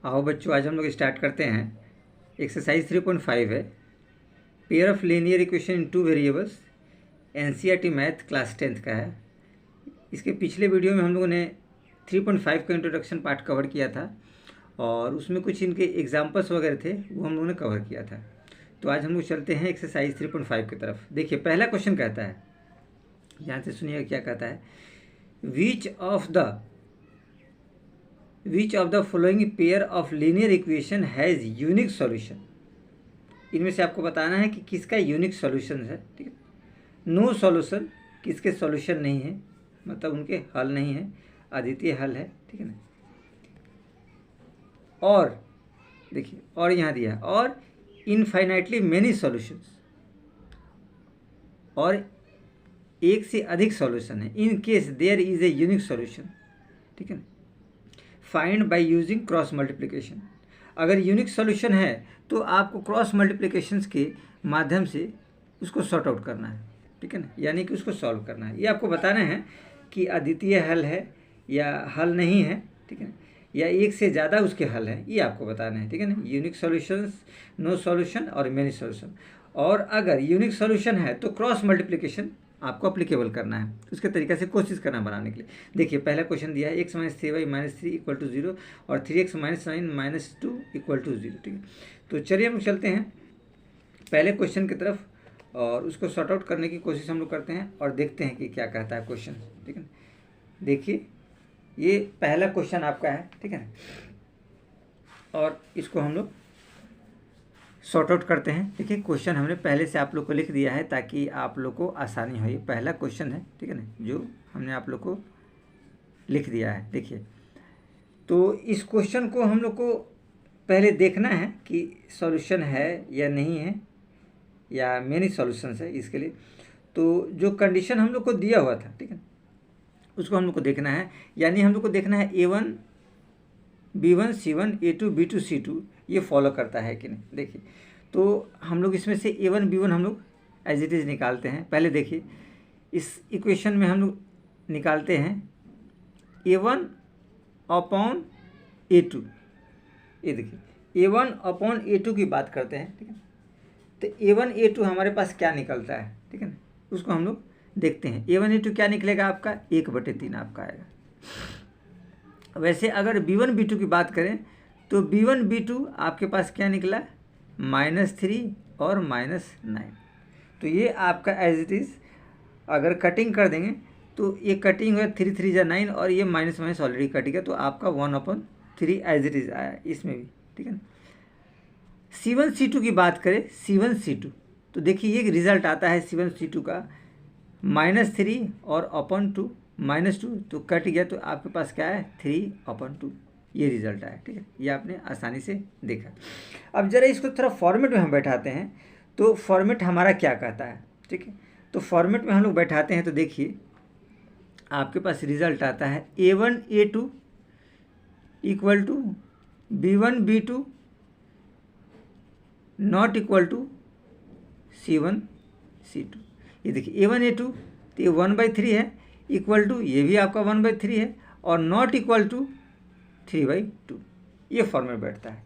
आओ बच्चों, आज हम लोग स्टार्ट करते हैं। एक्सरसाइज 3.5 है, pair of linear equation in two variables, NCERT math class 10th का है। इसके पिछले वीडियो में हम लोगों ने 3.5 का इंट्रोडक्शन पार्ट कवर किया था और उसमें कुछ इनके एग्जाम्पल्स वगैरह थे, वो हम लोगों ने कवर किया था। तो आज हम लोग चलते हैं एक्सरसाइज 3.5 की तरफ। देखिए, पहला क्वेश्चन कहता है, ध्यान से सुनिएगा क्या कहता है। Which of the following pair of linear equation has unique solution. इनमें से आपको बताना है कि किसका यूनिक सॉल्यूशन है। ठीक है, नो सॉल्यूशन, किसके सॉल्यूशन नहीं है, मतलब उनके हल नहीं है, अद्वितीय हल है। ठीक है ना। और देखिए, और यहाँ दिया है, और इनफाइनाइटली मेनी सॉल्यूशंस, और एक से अधिक सॉल्यूशन है। In case there is a unique solution. ठीक है ना। Find by using cross multiplication. अगर यूनिक सॉल्यूशन है तो आपको क्रॉस मल्टीप्लिकेशंस के माध्यम से उसको सॉर्ट आउट करना है। ठीक है ना, यानी कि उसको सॉल्व करना है। ये आपको बताना है कि अद्वितीय हल है या हल नहीं है। ठीक है ना, या एक से ज़्यादा उसके हल है, ये आपको बताना है। ठीक है ना, यूनिक सॉल्यूशंस, नो सॉल्यूशन और मेनी सॉल्यूशन। और अगर यूनिक सॉल्यूशन है तो क्रॉस मल्टीप्लिकेशन आपको अप्लीकेबल करना है, उसके तरीके से कोशिश करना बनाने के लिए। देखिए, पहला क्वेश्चन दिया है x-3y-3 इक्वल टू 0 और 3x-9 - 2 इक्वल टू 0। ठीक है, तो चलिए हम लोग चलते हैं पहले क्वेश्चन की तरफ और उसको सॉर्ट आउट करने की कोशिश हम लोग करते हैं और देखते हैं कि क्या कहता है क्वेश्चन। ठीक है, देखिए ये पहला क्वेश्चन आपका है। ठीक है ना, और इसको हम लोग सॉर्ट आउट करते हैं। देखिए, क्वेश्चन हमने पहले से आप लोग को लिख दिया है ताकि आप लोग को आसानी हो। ये पहला क्वेश्चन है, ठीक है ना, जो हमने आप लोग को लिख दिया है। देखिए, तो इस क्वेश्चन को हम लोग को पहले देखना है कि सॉल्यूशन है या नहीं है, या मेनी सॉल्यूशंस है। इसके लिए तो जो कंडीशन हम लोग को दिया हुआ था, ठीक है, उसको हम लोग को देखना है। यानी हम लोग को देखना है A1 B1 C1 A2 B2 C2 ये फॉलो करता है कि नहीं। देखिए, तो हम लोग इसमें से A1 B1 हम लोग एज इट इज़ निकालते हैं। पहले देखिए, इस इक्वेशन में हम लोग निकालते हैं A1 अपॉन A2। ये देखिए, A1 अपॉन A2 की बात करते हैं। ठीक है, तो A1 A2 हमारे पास क्या निकलता है, ठीक है ना, उसको हम लोग देखते हैं। A1 A2 क्या निकलेगा आपका, 1/3 आपका आएगा। वैसे अगर B1 B2 की बात करें तो B1 B2 आपके पास क्या निकला, -3 और -9। तो ये आपका एज इट इज़ अगर कटिंग कर देंगे तो ये कटिंग हुआ 3 3 जा 9 और ये माइनस माइनस ऑलरेडी कट गया, तो आपका 1/3 एज इट इज़ आया इसमें भी। ठीक है ना। C1 C2 की बात करें, C1 C2, तो देखिए ये रिजल्ट आता है C1 C2 का -3 और /2 -2, तो कट गया, तो आपके पास क्या है 3/2, ये रिजल्ट आया। ठीक है, ये आपने आसानी से देखा। अब जरा इसको थोड़ा फॉर्मेट में हम बैठाते हैं, तो फॉर्मेट हमारा क्या कहता है। ठीक है, तो फॉर्मेट में हम लोग बैठाते हैं तो देखिए आपके पास रिजल्ट आता है A1 A2 equal to B1 B2 not equal to C1 C2। ये देखिए A1 A2 तो ये 1/3 है, इक्वल टू ये भी आपका 1/3 है, और नॉट इक्वल टू 3/2, ये फॉर्मेट बैठता है।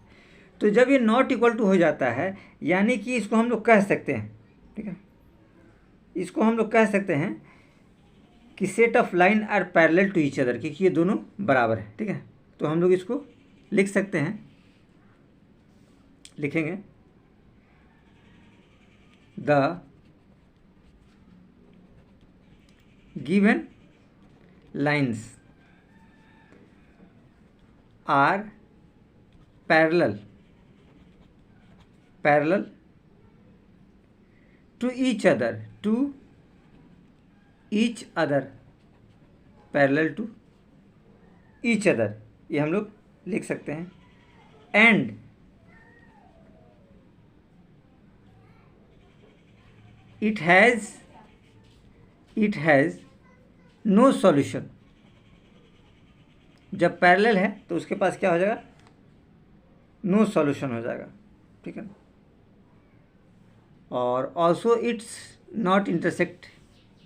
तो जब ये नॉट इक्वल टू हो जाता है, यानी कि इसको हम लोग कह सकते हैं, ठीक है, इसको हम लोग कह सकते हैं कि set of line are parallel to each other, क्योंकि ये दोनों बराबर है। ठीक है, तो हम लोग इसको लिख सकते हैं, लिखेंगे the given lines are parallel to each other, parallel to each other, ये हम लोग लिख सकते हैं। And it has no solution. जब पैरेलल है तो उसके पास क्या हो जाएगा, नो सॉल्यूशन हो जाएगा। ठीक है, और also it's not intersect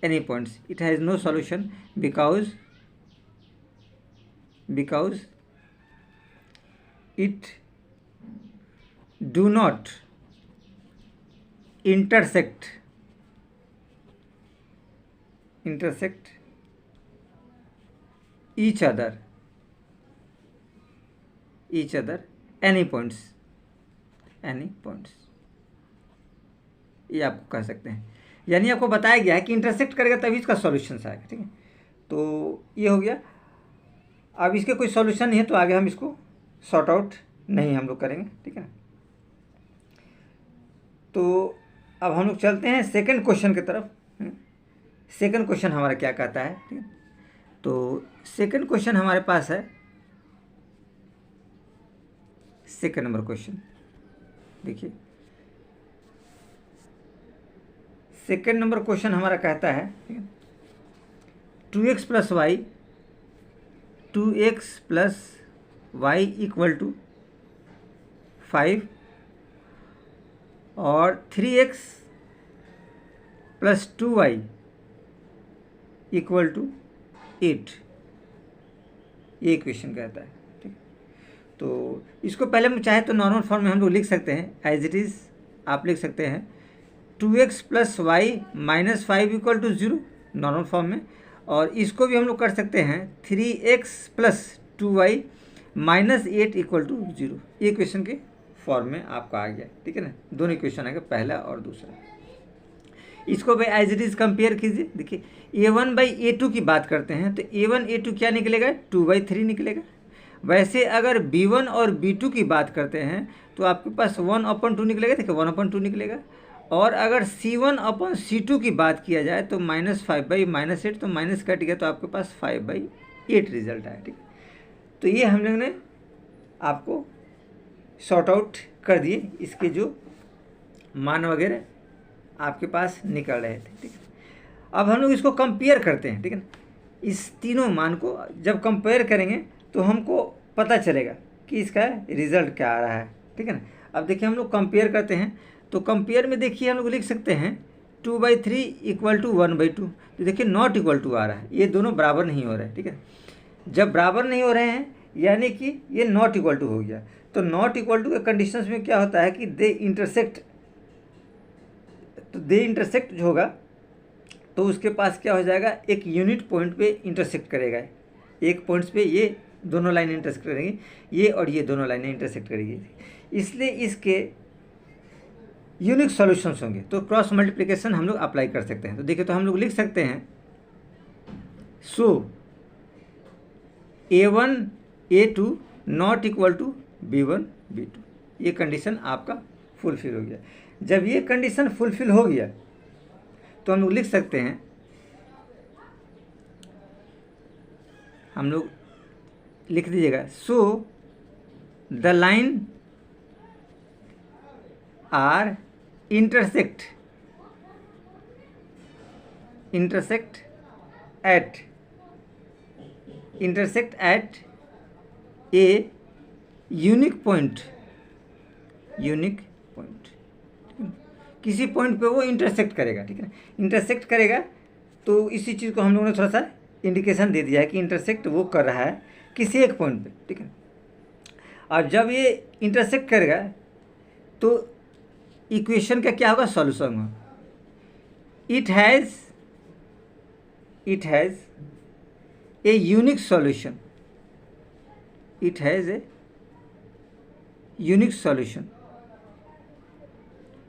any points, it has no solution because it do not intersect each other any points, ये आपको कह सकते हैं। यानी आपको बताया गया है कि इंटरसेक्ट करेगा तभी इसका सॉल्यूशन आएगा, ठीक है। तो ये हो गया। अब इसके कोई सॉल्यूशन नहीं है तो आगे हम इसको सॉर्ट आउट नहीं हम लोग करेंगे, ठीक है। तो अब हम लोग चलते हैं सेकंड क्वेश्चन की तरफ। सेकंड क्वेश्चन हमारा क्या कहता है, ठीक है। तो सेकंड क्वेश्चन हमारे पास है, सेकंड नंबर क्वेश्चन देखिए। सेकंड नंबर क्वेश्चन हमारा कहता है, ठीक है, 2x plus Y equal to 5 और 3x plus 2y equal to 8, ये क्वेश्चन कहता है, ठीक। तो इसको पहले हम चाहे तो नॉर्मल फॉर्म में हम लोग लिख सकते हैं, एज इट इज़ आप लिख सकते हैं 2x plus y minus 5 equal to 0 normal form में। और इसको भी हम लोग कर सकते हैं 3x plus 2y minus 8 equal to 0, ये क्वेश्चन के फॉर्म में आपका आ गया, ठीक है ना। दोनों क्वेश्चन आ गया, पहला और दूसरा। इसको भाई एज इट इज़ कंपेयर कीजिए। देखिए a1/a2 की बात करते हैं तो a1 a2 क्या निकलेगा, 2/3 निकलेगा। वैसे अगर b1 और b2 की बात करते हैं तो आपके पास 1/2 निकलेगा, देखिए 1/2 निकलेगा। और अगर c1/c2 की बात किया जाए तो -5/-8, तो माइनस कट गया तो आपके पास 5/8 रिजल्ट आया, ठीक है। तो ये हम लोग ने आपको सॉर्ट आउट कर दिए, इसके जो मान वगैरह आपके पास निकल रहे थे, ठीक है। अब हम लोग इसको कंपेयर करते हैं, ठीक है ना। इस तीनों मान को जब कंपेयर करेंगे तो हमको पता चलेगा कि इसका रिजल्ट क्या आ रहा है, ठीक है ना। अब देखिए हम लोग कंपेयर करते हैं तो कंपेयर में देखिए हम लोग लिख सकते हैं 2/3 इक्वल टू 1/2। तो देखिए नॉट इक्वल टू आ रहा है, ये दोनों बराबर नहीं हो रहे हैं, ठीक है। जब बराबर नहीं हो रहे हैं यानी कि ये नॉट इक्वल टू हो गया। तो नॉट इक्वल टू के कंडीशंस में क्या होता है कि दे इंटरसेक्ट, तो दे इंटरसेक्ट जो होगा तो उसके पास क्या हो जाएगा, एक यूनिट पॉइंट पे इंटरसेक्ट करेगा। एक पॉइंट्स पे ये दोनों लाइनें इंटरसेक्ट करेंगी, ये और ये दोनों लाइनें इंटरसेक्ट करेगी, इसलिए इसके यूनिक सॉल्यूशंस होंगे। तो क्रॉस मल्टीप्लिकेशन हम लोग अप्लाई कर सकते हैं। तो देखिए तो हम लोग लिख सकते हैं सो a1 a2 not equal to b1 b2, ये कंडीशन आपका फुलफिल हो गया। जब ये कंडीशन फुलफिल हो गया तो हम लोग लिख सकते हैं, हम लोग लिख दीजिएगा so the line are intersect at a unique point, किसी पॉइंट पे वो इंटरसेक्ट करेगा, ठीक है। इंटरसेक्ट करेगा तो इसी चीज़ को हम लोगों ने थोड़ा सा इंडिकेशन दे दिया है कि इंटरसेक्ट वो कर रहा है किसी एक पॉइंट पे, ठीक है। और जब ये इंटरसेक्ट करेगा तो इक्वेशन का क्या होगा, सॉल्यूशन होगा। It has a unique solution, it has a unique solution.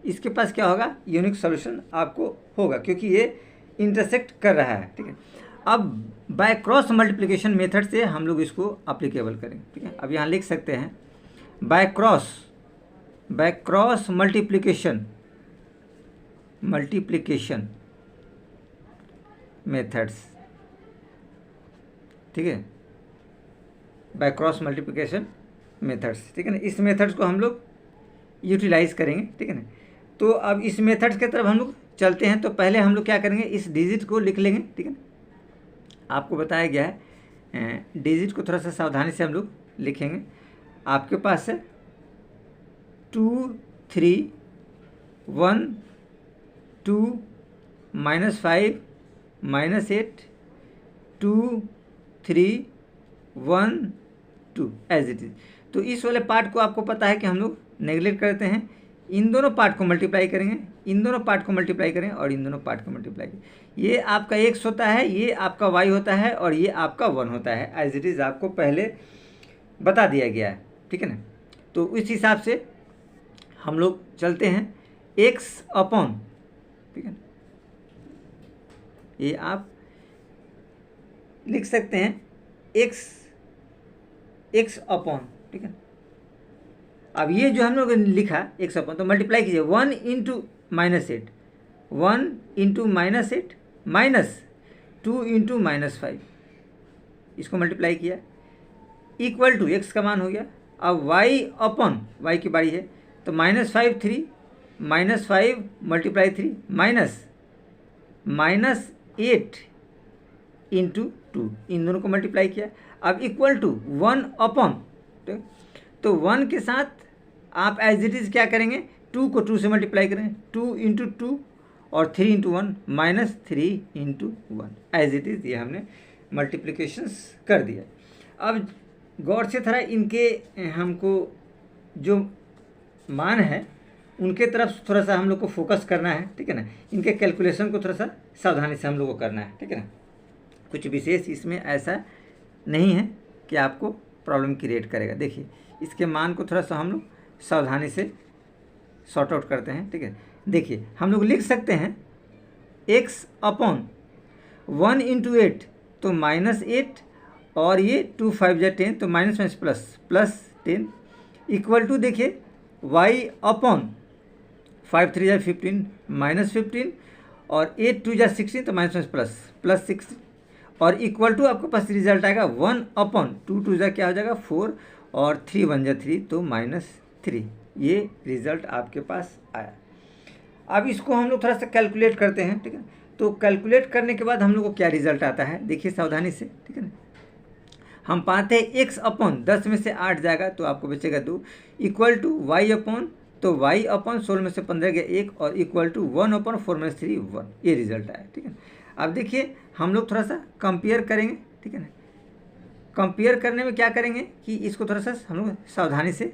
इसके पास क्या होगा, यूनिक सॉल्यूशन आपको होगा क्योंकि ये इंटरसेक्ट कर रहा है, ठीक है। अब बाय क्रॉस मल्टीप्लिकेशन मेथड से हम लोग इसको अप्लीकेबल करेंगे, ठीक है। अब यहाँ लिख सकते हैं बाय क्रॉस मल्टीप्लिकेशन मेथड्स, ठीक है, बाय क्रॉस मल्टीप्लिकेशन मेथड्स, ठीक है ना। इस मेथड्स को हम लोग यूटिलाइज करेंगे, ठीक है ना। तो अब इस मेथड्स की तरफ हम लोग चलते हैं। तो पहले हम लोग क्या करेंगे, इस डिजिट को लिख लेंगे, ठीक है। आपको बताया गया है डिजिट को थोड़ा सा सावधानी से हम लोग लिखेंगे। आपके पास है 2 3 1 2 -5 -8 2 3 1 2 एज इट इज़। तो इस वाले पार्ट को आपको पता है कि हम लोग नेगलेक्ट करते हैं, इन दोनों पार्ट को मल्टीप्लाई करेंगे, इन दोनों पार्ट को मल्टीप्लाई करेंगे और इन दोनों पार्ट को मल्टीप्लाई करेंगे। ये आपका x होता है, ये आपका y होता है और ये आपका 1 होता है, एज इट इज़ आपको पहले बता दिया गया है, ठीक है ना। तो इस हिसाब से हम लोग चलते हैं x अपॉन, ठीक है, ये आप लिख सकते हैं x अपॉन, ठीक है। अब ये जो हम लोग लिखा x अपॉन, तो मल्टीप्लाई कीजिए 1 इंटू -8, 1 इंटू -8 माइनस 2 इंटू -5, इसको मल्टीप्लाई किया इक्वल टू x का मान हो गया। अब y अपॉन, y की बारी है, तो -5 3, -5 मल्टीप्लाई 3 -8 इंटू 2, इन दोनों को मल्टीप्लाई किया। अब इक्वल टू 1 अपॉन, तो 1 के साथ आप एज इट इज़ क्या करेंगे, 2 को 2 से मल्टीप्लाई करें, 2 इंटू 2 और 3 into 1 -3 into 1, as it is. ये हमने मल्टीप्लिकेशंस कर दिया। अब गौर से थोड़ा इनके हमको जो मान है उनके तरफ थोड़ा सा हम लोग को फोकस करना है, ठीक है ना। इनके कैलकुलेशन को थोड़ा सा सावधानी से हम लोग को करना है, ठीक है ना। कुछ विशेष इसमें ऐसा नहीं है कि आपको प्रॉब्लम क्रिएट करेगा। देखिए इसके मान को थोड़ा सा हम लोग सावधानी से सॉर्ट आउट करते हैं, ठीक है। देखिए हम लोग लिख सकते हैं x अपॉन 1 इंटू 8, तो -8 और ये 2 5 जा 10, तो माइनस प्लस 10 इक्वल टू, देखिए y अपॉन 5 3 जा 15 -15 और 8 2 जा 16, तो माइनस प्लस 6 और इक्वल टू आपके पास रिजल्ट आएगा 1 अपॉन 2 2 जा क्या हो जाएगा 4 और 3 1 जा 3, तो -3। ये रिजल्ट आपके पास आया। अब इसको हम लोग थोड़ा सा कैलकुलेट करते हैं, ठीक है। तो कैलकुलेट करने के बाद हम लोग को क्या रिजल्ट आता है, देखिए सावधानी से, ठीक है ना। हम पाते हैं x अपॉन 10 में से 8 जाएगा तो आपको बचेगा 2 इक्वल टू y अपॉन, तो y अपॉन 16 में से 15 गया 1 और इक्वल टू 1 अपॉन 4 में से 3 1, ये रिजल्ट आया, ठीक है। अब देखिए हम लोग थोड़ा सा कंपेयर करेंगे, ठीक है ना। कंपेयर करने में क्या करेंगे कि इसको थोड़ा सा हम लोग सावधानी से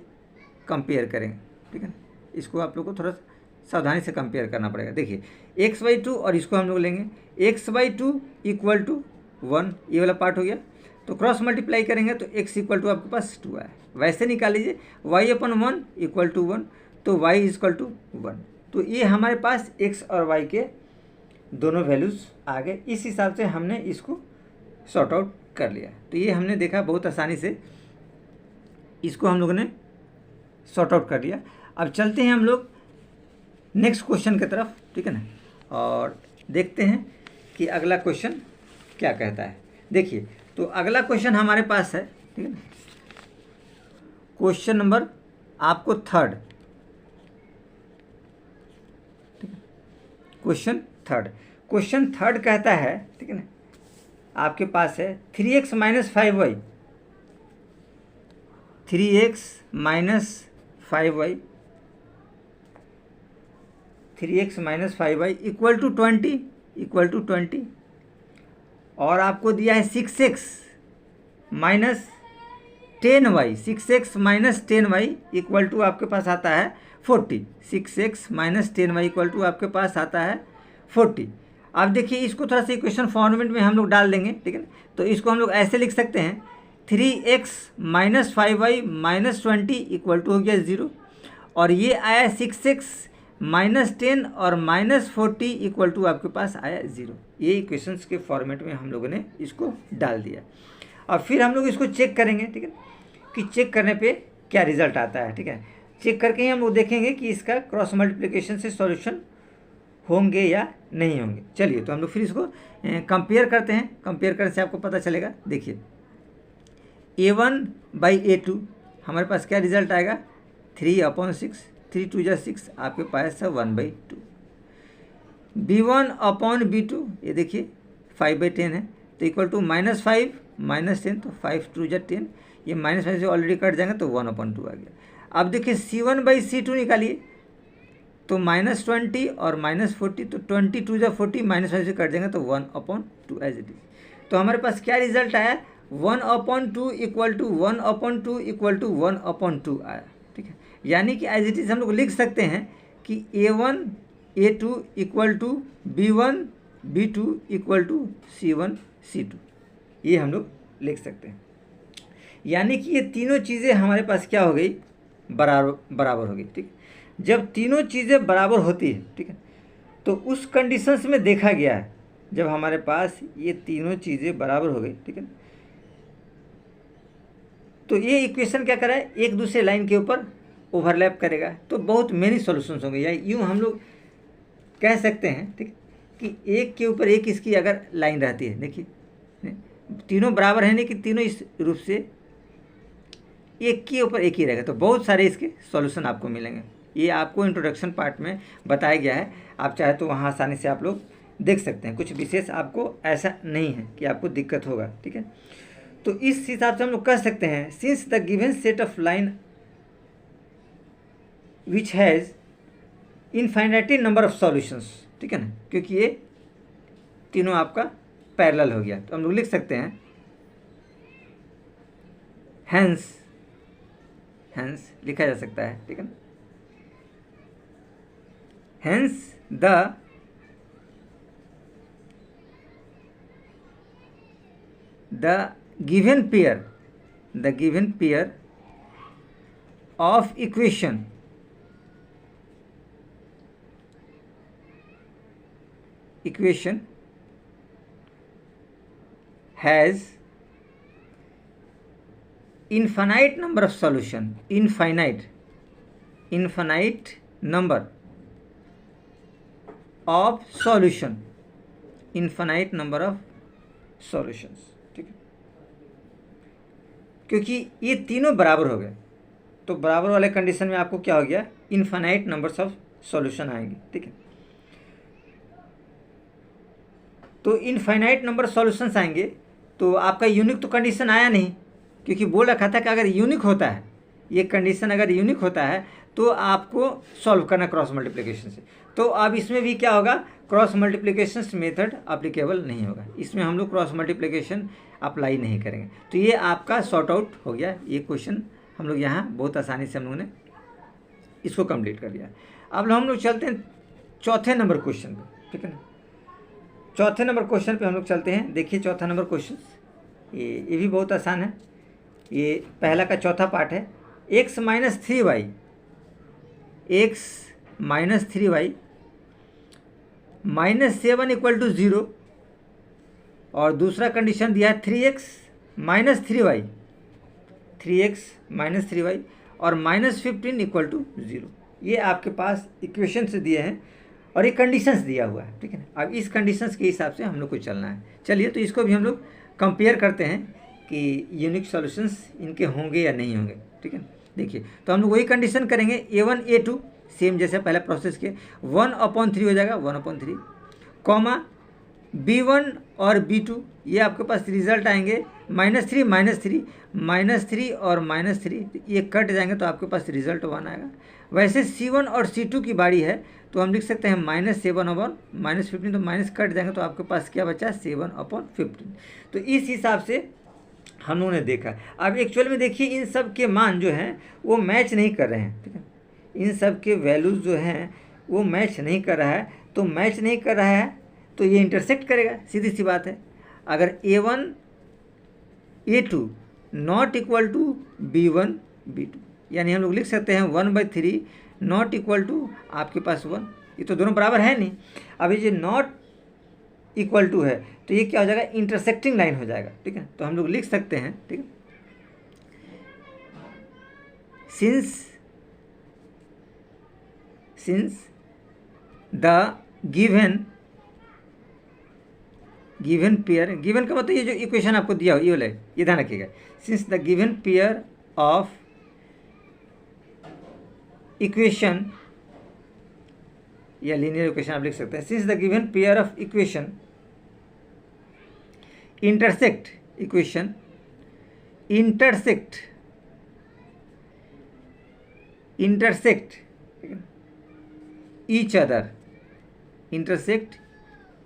कंपेयर करेंगे, ठीक है ना। इसको आप लोग को थोड़ा सा सावधानी से कंपेयर करना पड़ेगा। देखिए x/2 और इसको हम लोग लेंगे x/2 इक्वल टू 1, ये वाला पार्ट हो गया। तो क्रॉस मल्टीप्लाई करेंगे तो x इक्वल टू आपके पास 2 आया। वैसे निकाल लीजिए y अपॉन 1 इक्वल टू 1, तो y इक्वल टू 1। तो ये हमारे पास x और y के दोनों वैल्यूज़ आ गए। इस हिसाब से हमने इसको सॉर्ट आउट कर लिया। तो ये हमने देखा बहुत आसानी से इसको हम लोगों ने सॉर्ट आउट कर लिया। अब चलते हैं हम लोग नेक्स्ट क्वेश्चन की तरफ, ठीक है ना, और देखते हैं कि अगला क्वेश्चन क्या कहता है। देखिए तो अगला क्वेश्चन हमारे पास है, ठीक है ना, क्वेश्चन नंबर आपको 3rd, ठीक है, क्वेश्चन 3rd कहता है, ठीक है ना, आपके पास है 3x - 5y, 3x - 5y, 3x - 5y equal to 20 और आपको दिया है 6x - 10y, 6x - 10y equal to आपके पास आता है 40, 6x - 10y इक्वल टू आपके पास आता है 40। अब देखिए इसको थोड़ा सा इक्वेशन फॉर्मेट में हम लोग डाल देंगे, ठीक है ना। तो इसको हम लोग ऐसे लिख सकते हैं 3x - 5y - 20 इक्वल टू हो गया 0 और ये आया 6x - 10 और -40 इक्वल टू आपके पास आया 0। ये इक्वेशंस के फॉर्मेट में हम लोगों ने इसको डाल दिया। और फिर हम लोग इसको चेक करेंगे, ठीक है, कि चेक करने पे क्या रिजल्ट आता है, ठीक है। चेक करके ही हम लोग देखेंगे कि इसका क्रॉस मल्टीप्लिकेशन से सॉल्यूशन होंगे या नहीं होंगे। चलिए तो हम लोग फिर इसको कंपेयर करते हैं। कंपेयर करने से आपको पता चलेगा। देखिए a1/a2 हमारे पास क्या रिजल्ट आएगा 3/6, 3 2 जा 6 आपके पास है 1/2। b1/b2 ये देखिए 5/10 है तो इक्वल टू -5 - 10, तो 5 2 जा 10, ये माइनस से ऑलरेडी कट जाएंगे तो 1/2 आ गया। अब देखिए c1/c2 निकालिए तो -20 और -40, तो 20 2 जा 40 माइनस से कट जाएंगे तो 1/2 एज इट इज। तो हमारे पास क्या रिजल्ट आया 1/2 इक्वल टू 1/2 इक्वल टू 1/2 आया, ठीक है। यानी कि एज इट इज़ हम लोग लिख सकते हैं कि A1 A2 equal to B1 B2 equal to C1 C2, ये हम लोग लिख सकते हैं। यानी कि ये तीनों चीज़ें हमारे पास क्या हो गई, बराबर हो गई, ठीक है। जब तीनों चीज़ें बराबर होती है, ठीक है, तो उस कंडीशंस में देखा गया है, जब हमारे पास ये तीनों चीज़ें बराबर हो गई, ठीक है, तो ये इक्वेशन क्या करा है, एक दूसरे लाइन के ऊपर ओवरलैप करेगा, तो बहुत मेनी सॉल्यूशंस होंगे, या यूँ हम लोग कह सकते हैं, ठीक, कि एक के ऊपर एक इसकी अगर लाइन रहती है, देखिए तीनों बराबर है, नहीं कि तीनों इस रूप से एक के ऊपर एक ही रहेगा, तो बहुत सारे इसके सॉल्यूशन आपको मिलेंगे। ये आपको इंट्रोडक्शन पार्ट में बताया गया है, आप चाहे तो वहाँ आसानी से आप लोग देख सकते हैं, कुछ विशेष आपको ऐसा नहीं है कि आपको दिक्कत होगा, ठीक है। तो इस हिसाब से हम लोग कह सकते हैं, since the given set of line which has infinite number of solutions, ठीक है ना, क्योंकि ये तीनों आपका पैरेलल हो गया, तो हम लोग लिख सकते हैं हैंस लिखा जा सकता है, ठीक है ना, hence the given pair of equation has infinite number of solution, infinite number of solution, infinite number of solutions, ठीक है। क्योंकि ये तीनों बराबर हो गए, तो बराबर वाले कंडीशन में आपको क्या हो गया, इनफाइनाइट नंबर्स ऑफ सॉल्यूशन आएंगे, ठीक है। तो इनफाइनाइट नंबर सॉल्यूशंस आएंगे, तो आपका यूनिक तो कंडीशन आया नहीं, क्योंकि बोल रखा था कि अगर यूनिक होता है, ये कंडीशन अगर यूनिक होता है तो आपको सॉल्व करना क्रॉस मल्टीप्लिकेशन से। तो अब इसमें भी क्या होगा, क्रॉस मल्टीप्लिकेशन मेथड अप्लीकेबल नहीं होगा, इसमें हम लोग क्रॉस मल्टीप्लिकेशन अप्लाई नहीं करेंगे। तो ये आपका सॉर्ट आउट हो गया, ये क्वेश्चन हम लोग यहाँ बहुत आसानी से हम लोगों ने इसको कंप्लीट कर लिया। अब हम लोग चलते हैं चौथे नंबर क्वेश्चन पर, ठीक है ना। चौथे नंबर क्वेश्चन पे हम लोग चलते हैं। देखिए चौथा नंबर क्वेश्चन, ये भी बहुत आसान है, ये पहला का चौथा पार्ट है। x minus 3y -7 equal to 0, और दूसरा कंडीशन दिया है 3x माइनस 3y और -15 इक्वल टू 0। ये आपके पास इक्वेशन से दिए हैं और ये कंडीशंस दिया हुआ है, ठीक है ना। अब इस कंडीशंस के हिसाब से हम लोग को चलना है। चलिए तो इसको भी हम लोग कंपेयर करते हैं कि यूनिक सॉल्यूशंस इनके होंगे या नहीं होंगे, ठीक है। देखिए तो हम लोग वही कंडीशन करेंगे, A1 A2 सेम जैसे पहले प्रोसेस के 1/3 हो जाएगा, 1/3, कॉमा B1 और B2, ये आपके पास रिजल्ट आएंगे -3 और -3, ये कट जाएंगे तो आपके पास रिजल्ट 1 आएगा। वैसे C1 और C2 की बारी है, तो हम लिख सकते हैं -7/-15, तो माइनस कट जाएंगे तो आपके पास क्या बचा, 7/15। तो इस हिसाब से हम लोगों ने देखा। अब एक्चुअल में देखिए इन सब के मान जो हैं वो मैच नहीं कर रहे हैं, ठीक है। इन सब के वैल्यूज़ जो हैं वो मैच नहीं कर रहा है, तो मैच नहीं कर रहा है तो ये इंटरसेक्ट करेगा, सीधी सी बात है। अगर A1 A2 not equal to B1 B2, यानी हम लोग लिख सकते हैं 1/3 नॉट इक्वल टू आपके पास 1, ये तो दोनों बराबर है नहीं। अब ये जो नॉट इक्वल टू है तो ये क्या हो जाएगा, इंटरसेक्टिंग लाइन हो जाएगा, ठीक है। तो हम लोग लिख सकते हैं, ठीक है, since the given pair, given का मतलब ये जो इक्वेशन आपको दिया हो ये वाला, ये ध्यान रखिएगा, since the given pair of equation, या लीनियर इक्वेशन आप लिख सकते हैं, since the given pair of equation intersect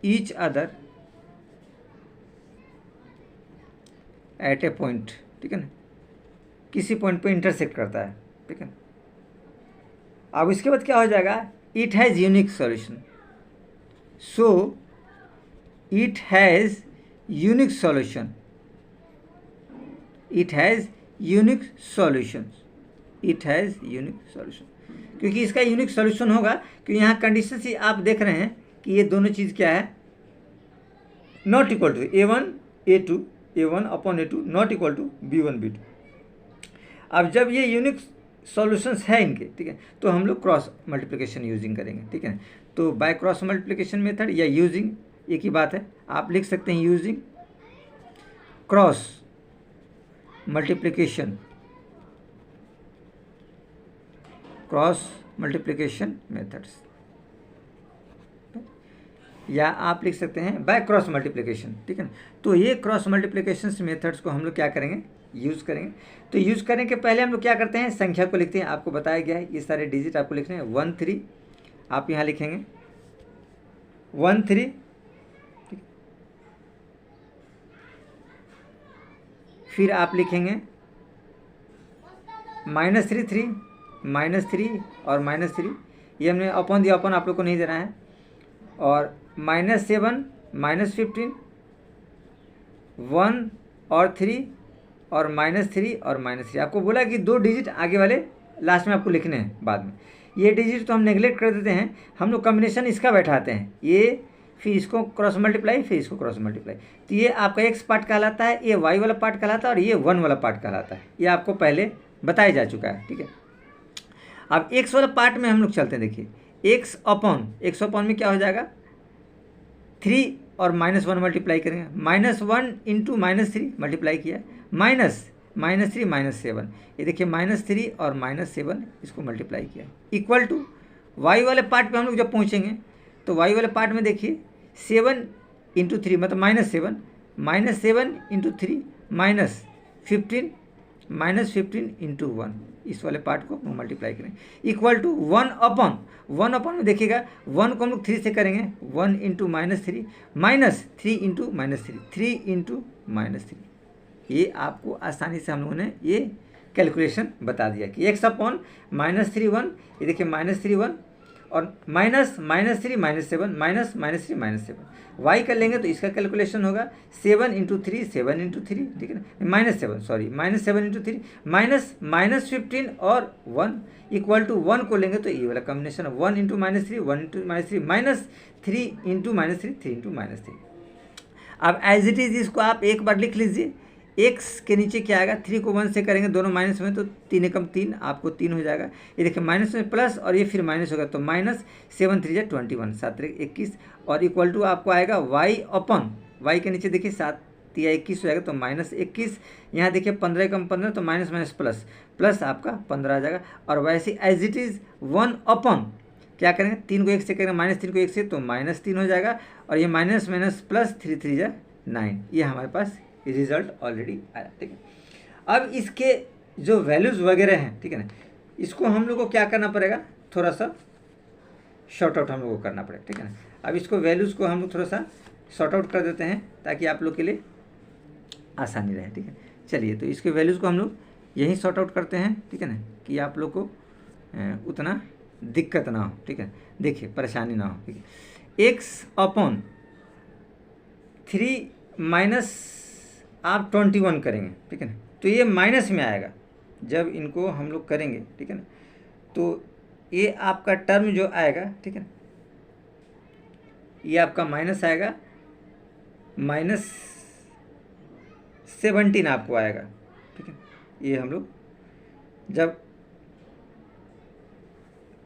each other at a point, ठीक है ना, किसी पॉइंट पे इंटरसेक्ट करता है, ठीक है। अब इसके बाद क्या हो जाएगा, it has unique solution, so it has unique solution, it has unique solution, it has unique solution, क्योंकि इसका यूनिक सॉल्यूशन होगा, क्योंकि यहाँ कंडीशन से आप देख रहे हैं कि ये दोनों चीज़ क्या है, not equal to A1 A2 A1 upon A2 not equal to B1 B2। अब जब ये यूनिक सॉल्यूशंस है इनके, ठीक है, तो हम लोग क्रॉस मल्टीप्लिकेशन यूजिंग करेंगे, ठीक है। तो बाय क्रॉस मल्टीप्लिकेशन मेथड या यूजिंग एक ही बात है, आप लिख सकते हैं using cross multiplication, cross multiplication methods, या आप लिख सकते हैं बाय क्रॉस मल्टीप्लिकेशन, ठीक है ना। तो ये क्रॉस मल्टीप्लिकेशन मेथड्स को हम लोग क्या करेंगे, यूज़ करेंगे। तो यूज़ करने के पहले हम लोग क्या करते हैं, संख्या को लिखते हैं, आपको बताया गया है ये सारे डिजिट आपको लिखने हैं। 1 3 आप यहाँ लिखेंगे 1 3, फिर आप लिखेंगे -3 3 -3 और -3, ये हमने अपॉन दिया, अपॉन आप लोग को नहीं देना है, और -7 -15 1 और 3 और -3 और -3। आपको बोला कि 2 डिजिट आगे वाले लास्ट में आपको लिखने हैं बाद में। ये डिजिट तो हम नेगलेक्ट कर देते हैं, हम लोग कॉम्बिनेशन इसका बैठाते हैं, ये फिर इसको क्रॉस मल्टीप्लाई, फिर इसको क्रॉस मल्टीप्लाई। तो ये आपका एक्स पार्ट कहलाता है, ये वाई वाला पार्ट कहलाता है, और ये 1 वाला पार्ट कहलाता है। ये आपको पहले बताया जा चुका है, ठीक है। अब एक्स वाला पार्ट में हम लोग चलते हैं। देखिए एक्स अपॉन में क्या हो जाएगा, 3 और -1 मल्टीप्लाई करेंगे, -1 इंटू -3 मल्टीप्लाई किया, -3 -7, ये देखिए -3 और -7 इसको मल्टीप्लाई किया, इक्वल टू वाई वाले पार्ट पे हम लोग जब पहुँचेंगे तो वाई वाले पार्ट में देखिए 7 इंटू 3 मतलब -7 इंटू 3 -15 इंटू 1, इस वाले पार्ट को मल्टीप्लाई करें, इक्वल टू 1 अपॉन में देखिएगा 1 को हम लोग 3 से करेंगे, 1 इंटू -3 -3 इंटू -3 3 इंटू -3। ये आपको आसानी से हम लोगों ने ये कैलकुलेशन बता दिया कि x अपॉन -3 1, ये देखिए -3 1 और -3 -7 -3 y कर लेंगे तो इसका कैलकुलेशन होगा 7 इंटू 3 7 इंटू 3, ठीक है ना, -7 इंटू 3 -15 और 1 इक्वल टू 1 को लेंगे तो ये वाला combination 1 into -3 1 into -3 -3 into -3 3 into -3। अब एज इट इज़ इसको आप एक बार लिख लीजिए, x के नीचे क्या आएगा, 3 को 1 से करेंगे, दोनों माइनस में, तो 3 एकम 3 आपको 3 हो जाएगा। ये देखिए माइनस में प्लस और ये फिर माइनस होगा, तो -7 3 21 7 21 और इक्वल टू आपको आएगा y अपॉन, y के नीचे देखिए 7 या 21 हो जाएगा, तो -21, यहाँ देखिए 15 एकम 15, तो माइनस प्लस आपका 15 आ जाएगा। और वैसे एज इट इज़ 1 अपॉन क्या करेंगे, 3 को 1 से करेंगे, -3 को 1 से, तो -3 हो जाएगा, और ये माइनस प्लस 3 3 9, ये हमारे पास रिजल्ट ऑलरेडी आया, ठीक है। अब इसके जो वैल्यूज़ वगैरह हैं, ठीक है ना, इसको हम लोग को क्या करना पड़ेगा, थोड़ा सा शॉर्ट आउट हम लोग को करना पड़ेगा, ठीक है ना। अब इसको वैल्यूज़ को हम लोग थोड़ा सा शॉर्ट आउट कर देते हैं ताकि आप लोग के लिए आसानी रहे, ठीक है। चलिए, तो इसके वैल्यूज़ को हम लोग यहीं शॉर्ट आउट करते हैं, ठीक है ना, कि आप लोग को उतना दिक्कत ना हो, ठीक है, देखिए परेशानी ना हो, ठीक है। एक्स अपॉन 3 माइनस आप 21 करेंगे, ठीक है ना, तो ये माइनस में आएगा जब इनको हम लोग करेंगे, ठीक है ना, तो ये आपका टर्म जो आएगा, ठीक है ना, ये आपका माइनस आएगा, -17 आपको आएगा, ठीक है। ये हम लोग जब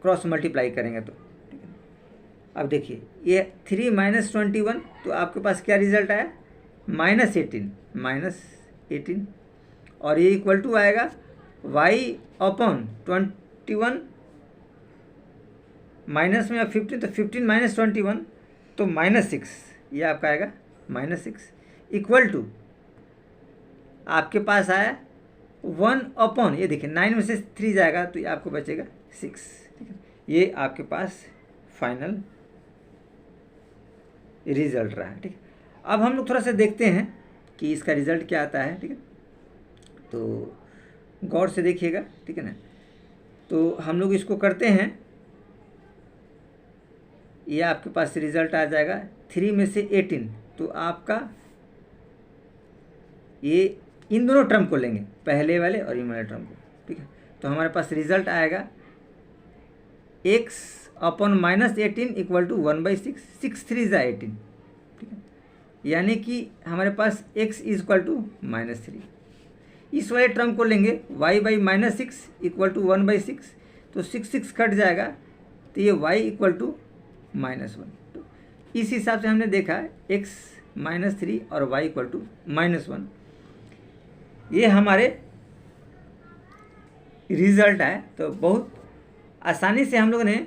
क्रॉस मल्टीप्लाई करेंगे तो, ठीक है। अब देखिए ये 3 - 21, तो आपके पास क्या रिजल्ट आया, -18 और ये इक्वल टू आएगा y अपॉन 21 माइनस में अब 15, तो 15 - 21 तो -6, ये आपका आएगा -6 इक्वल टू आपके पास आया 1 अपॉन, ये देखिए 9 में से 3 जाएगा तो ये आपको बचेगा 6, ठीक है। ये आपके पास फाइनल रिजल्ट रहा है, ठीक है। अब हम लोग थोड़ा सा देखते हैं कि इसका रिजल्ट क्या आता है, ठीक है। तो गौर से देखिएगा, ठीक है ना। तो हम लोग इसको करते हैं, ये आपके पास रिजल्ट आ जाएगा 3 में से 18। तो आपका ये इन दोनों टर्म को लेंगे, पहले वाले और इन वाले टर्म को, ठीक है। तो हमारे पास रिजल्ट आएगा x अपॉन -18 इक्वल टू 1/6, 6 3 ज़ा 18, ठीक है। यानी कि हमारे पास x इक्वल टू -3। इस वाले टर्म को लेंगे y/-6 इक्वल टू 1/6, तो 6 कट जाएगा, तो ये y इक्वल टू -1। तो इस हिसाब से हमने देखा x -3 और y इक्वल टू -1, ये हमारे रिजल्ट है। तो बहुत आसानी से हम लोगों ने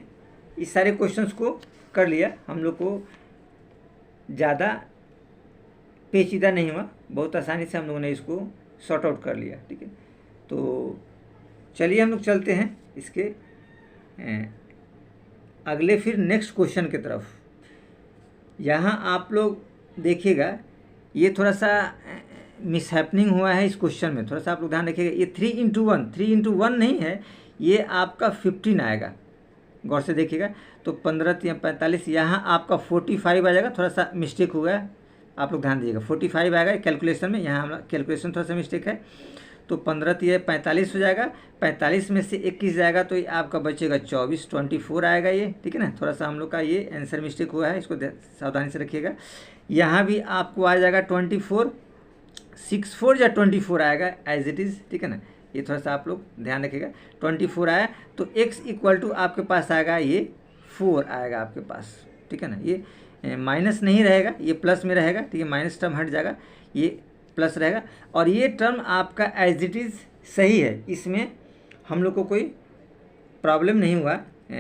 इस सारे क्वेश्चंस को कर लिया, हम लोग को ज़्यादा पेचीदा नहीं हुआ, बहुत आसानी से हम लोगों ने इसको सॉर्ट आउट कर लिया, ठीक है। तो चलिए हम लोग चलते हैं इसके अगले फिर नेक्स्ट क्वेश्चन की तरफ। यहाँ आप लोग देखिएगा, ये थोड़ा सा मिसहैपनिंग हुआ है इस क्वेश्चन में, थोड़ा सा आप लोग ध्यान रखिएगा। ये 3 × 1 नहीं है, ये आपका 15 आएगा, गौर से देखिएगा। तो 15 या 45, यहाँ आपका 45 आ जाएगा, थोड़ा सा मिस्टेक हुआ है, आप लोग ध्यान दीजिएगा। 45 आएगा कैलकुलेशन में, यहाँ हमारा कैलकुलेशन थोड़ा सा मिस्टेक है। तो 15 या 45 हो जाएगा, 45 में से 21 जाएगा, तो ये आपका बचेगा 24, 24 आएगा ये, ठीक है ना। थोड़ा सा हम लोग का ये आंसर मिस्टेक हुआ है, इसको सावधानी से रखिएगा। यहाँ भी आपको आ जाएगा 24, 6 4 या 24 आएगा एज इट इज़, ठीक है ना। ये थोड़ा सा आप लोग ध्यान रखिएगा, 24 आया, तो x इक्वल टू आपके पास आएगा ये 4 आएगा आपके पास, ठीक है ना। ये माइनस नहीं रहेगा, ये प्लस में रहेगा, ठीक है। माइनस टर्म हट जाएगा, ये प्लस रहेगा, और ये टर्म आपका एज इट इज़ सही है, इसमें हम लोग को कोई प्रॉब्लम नहीं हुआ।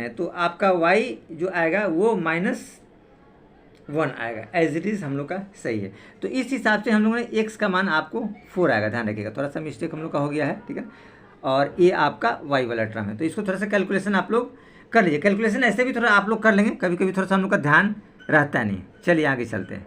तो आपका y जो आएगा वो -1 आएगा, एज इट इज़ हम लोग का सही है। तो इस हिसाब से हम लोगों ने x का मान आपको 4 आएगा, ध्यान रखिएगा, थोड़ा सा मिस्टेक हम लोग का हो गया है, ठीक है। और ये आपका y वाला टर्म है, तो इसको थोड़ा सा कैलकुलेशन आप लोग कर लीजिए। कैलकुलेशन ऐसे भी थोड़ा आप लोग कर लेंगे, कभी कभी थोड़ा सा हम लोग का ध्यान रहता नहीं। चलिए आगे चलते हैं।